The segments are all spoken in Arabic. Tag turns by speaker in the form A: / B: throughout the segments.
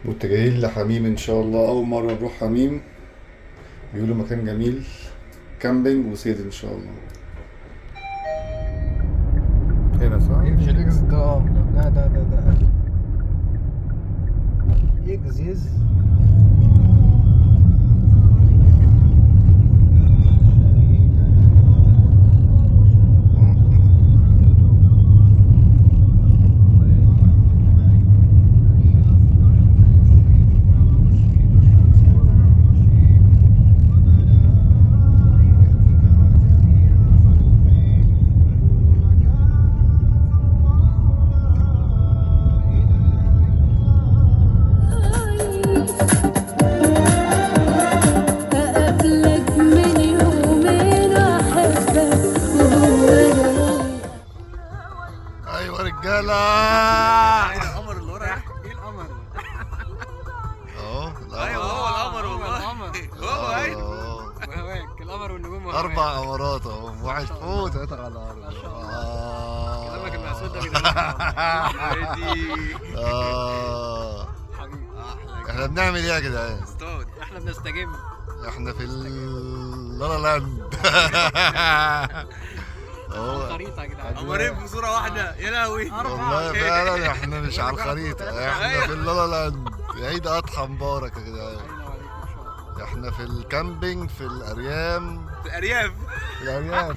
A: متجهين لحميم ان شاء الله. اول مره نروح حميم، بيقولوا مكان جميل، كامبينج وصيد ان شاء الله. هنا صح؟
B: مش الاكزت ده. ده اكزيز.
A: ايوه رجاله.
C: القمر اللي ورا ايه القمر؟
A: اهو
C: ايوه هو القمر والله. هو ايوه
B: وهواك القمر والنجوم
A: 4 قمرات اهو، واحد فوق 3 على الارض.
B: ما شاء الله.
A: آه.
B: كلامك المقصود ده بيدلعنا. حبيبي
A: احنا بنعمل ايه يا جدعان؟
C: اصطاد.
B: احنا بنستجم.
A: احنا في اللالا لاند. اهو
B: الخريطة يا جدعان.
C: قمرين في صورة واحدة يا لهوي.
A: والله فعلا احنا مش على الخريطة، احنا في اللالا لاند. عيد اضحى مبارك يا جدعان.
B: علينا وعليكم ان شاء الله.
A: احنا في الكامبينج في الاريام.
C: في الأرياف.
A: في الاريام.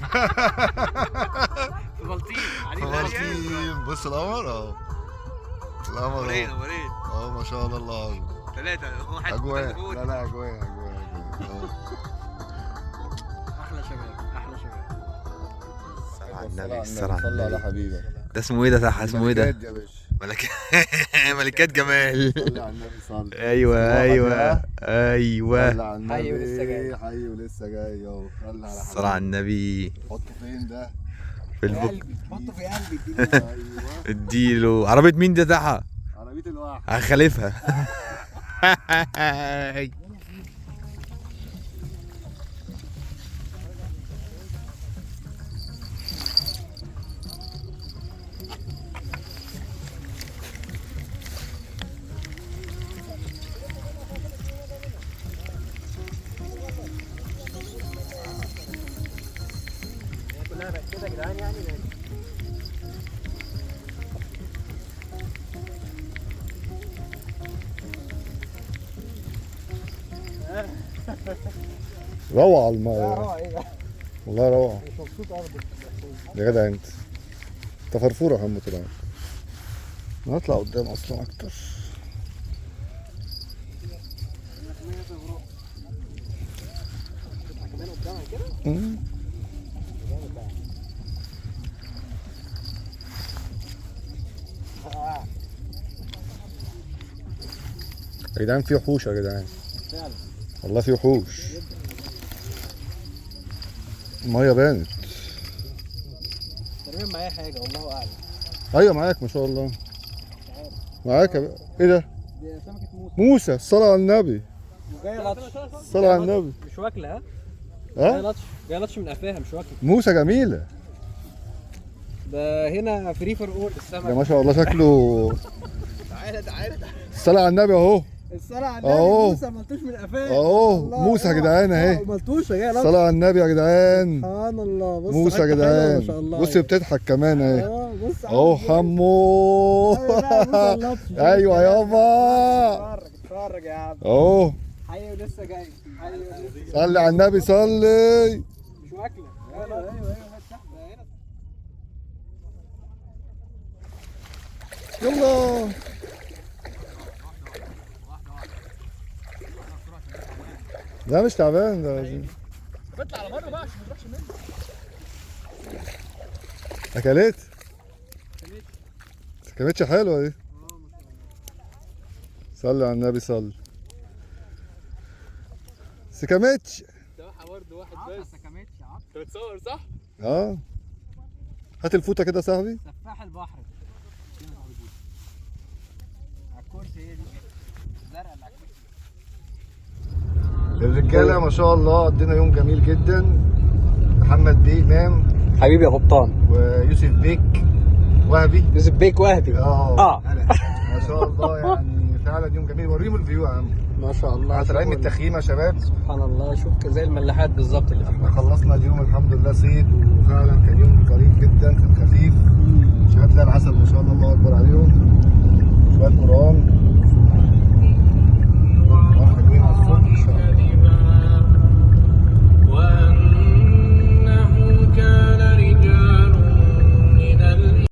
B: في بلطيم.
A: في
B: علينا
A: بلطيم. بص القمر اهو. القمر
C: قمرين
A: اهو.
C: قمرين
A: اهو ما شاء الله.
C: 3 واحد
A: اجواء.
C: فوق.
A: لا لا اجواء اهو.
B: احلى شباب احلى شباب.
D: على النبي الصلاة على
A: صلى على
D: النبي.
A: حبيبك.
D: ده اسمه ايه ده؟ اسمه ايه ده؟
A: ملكات يا باشا.
D: ملكات جمال.
A: صلي على النبي صلي.
D: ايوه ايوه
A: صلي
D: ايوه.
A: على النبي.
B: حي ولسه جاي.
A: حي ولسه جاي اهو. صلي على
D: الصلاة على النبي.
A: حطه فين ده؟
D: في البوك.
B: حطه في قلبي.
A: ايوه.
D: اديله عربية مين ده تحت؟
A: عربية الواحد.
D: هخالفها.
B: كلها بقت كده يا جدعان يعني.
A: روعة المية.
B: روعة ايه ده؟
A: والله روعة
B: مش مبسوط ابدا.
A: يا جدع انت. انت فرفورة يا حمو طلعت. نطلع قدام اصلا اكتر.
B: كمان قدامها كده.
A: مم.
B: جامد بقى.
A: يا جدعان في وحوش يا جدعان.
B: فعلا.
A: والله في وحوش. المية بانت.
B: تقريبا معايا حاجة والله اعلم.
A: ايوه معاك ما شاء الله.
B: مش عارف.
A: معاك ايه ده؟
B: دي سمكة موسى.
A: موسى. الصلاة على النبي.
B: وجاية لطش.
A: الصلاة على النبي.
B: مش واكلة ها؟ جاية
A: ها؟
B: لطش. جاية لطش من قفاها مش واكلة.
A: موسى جميلة.
B: ده هنا فري فور اول السمك.
A: ده ما شاء الله شكله.
B: تعالى تعالى.
A: الصلاة على النبي اهو.
B: الصلاة على
A: أهو.
B: النبي. موسى ملطوش من قفاها.
A: اهو
B: الله.
A: موسى يا جدعان اهي.
B: ملطوشة جاية لطش.
A: الصلاة على النبي يا جدعان.
B: سبحان الله. بص
A: موسى يا
B: حتة حلوة ما شاء
A: جدعان.
B: الله.
A: بص بتضحك كمان اهي.
B: بص
A: اهو حمو. ايوه يابا.
B: اتفرج اتفرج يا عم.
A: اهو.
B: حي ولسه جاي. حي ولسه جاي.
A: صلي على النبي صلي.
B: مش واكلة. ايوه
A: يلا. لا مش تعبان ده.
B: اطلع على بره بقى عشان ما تروحش مني.
A: اكلت؟ كانتش حلوه دي. صلي على النبي صلي. سكامتش.
B: سباحة برضه واحد بس. سكمتش يا عم. انت بتصور صح؟
A: اه هات الفوطه كده يا صاحبي.
B: سفاح البحر. على الكرسي هي دي. الزرقاء اللي على الكرسي.
A: الرجاله ما شاء الله قضينا يوم جميل جدا. محمد بيه امام
B: حبيبي يا قبطان.
A: ويوسف بيك وهبي.
B: يوسف بيك وهبي.
A: اه ما شاء الله يعني فعلا يوم جميل. وريهم الفيو يا عم.
B: ما شاء الله.
A: طالعين من التخييم يا شباب.
B: سبحان الله، شوف زي الملاحات بالظبط اللي
A: احنا خلصنا اليوم الحمد لله صيد، وفعلا كان يوم ظريف جدا، كان خفيف. شباب زي العسل ما شاء الله.